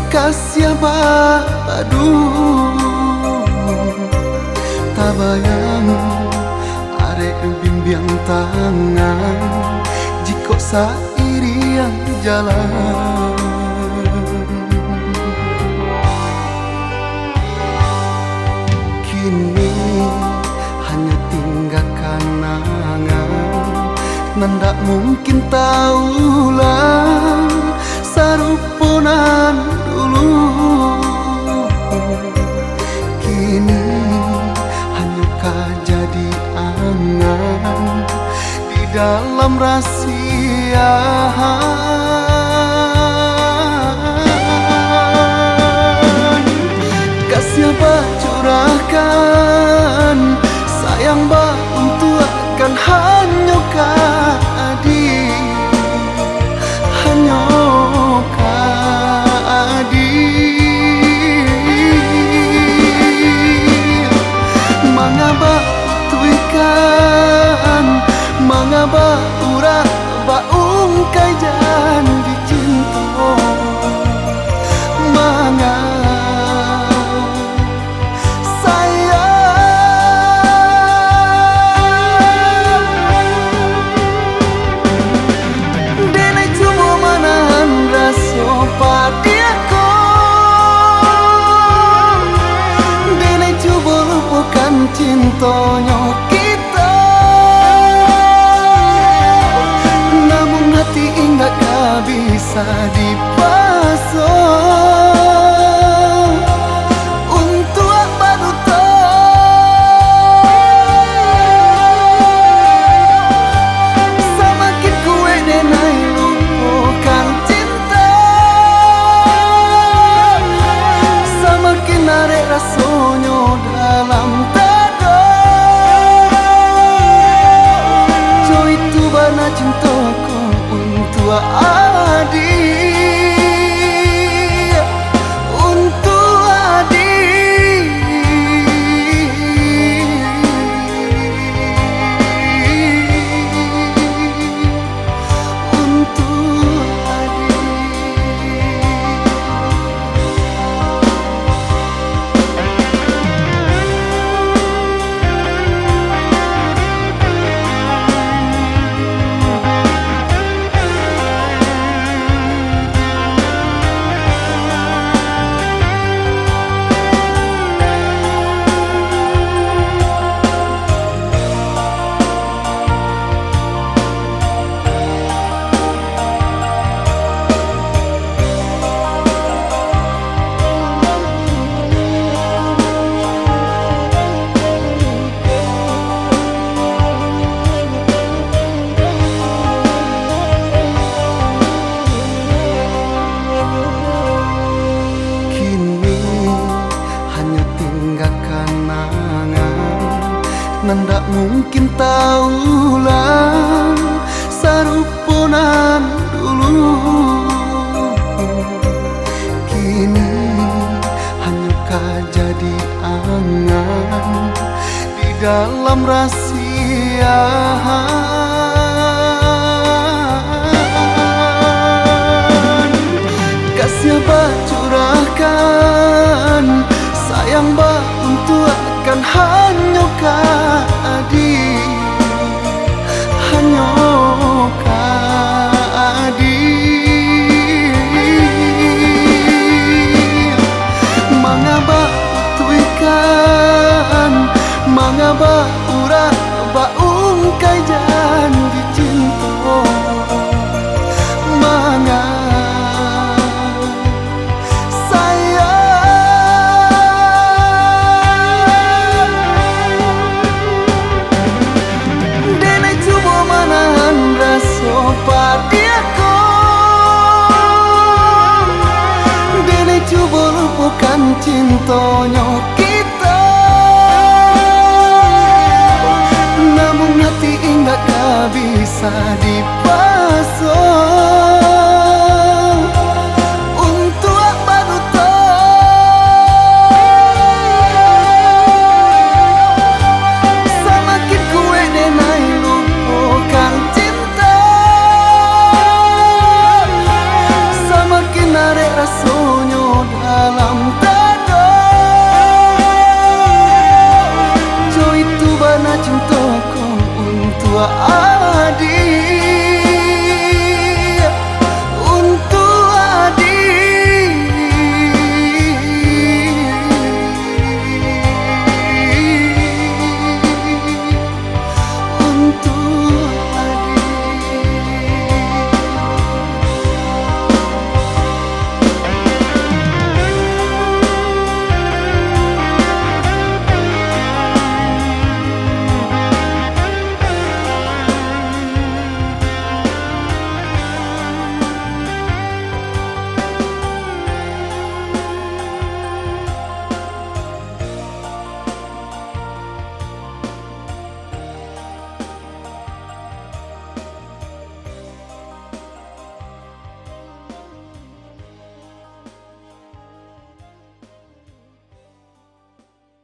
kasih aduh tabayang arek bimbing tangan jika sairiang jalan kini hanya tinggal kenangan nandak mungkin taulah saruponan dulu kini hanya jadi angan di dalam rahasia kasih bah curahkan sayang bah untuk akan hanya kadi hanya kadi mangaba tuikan mangaba urang baung kai janji cinta manga cintonya kita namun hati enggak bisa dipasang untuk apa duta semakin kue denai lupakan cinta semakin arek rasanya dalam cintaku untuk adik untuk adik untuk adik nandak mungkin taulah saruponan dulu kini hanya jadi angan di dalam rahasia kasih bah curahkan sayang bah untuk akan hanya kadi hanya kadi mangaba tuikan mangaba urang baung kai janji cinta manga bukan cintonya kita namun hati enggak bisa dipasang untuk apa duta semakin kue denai lupakan cinta semakin arek rasanya dua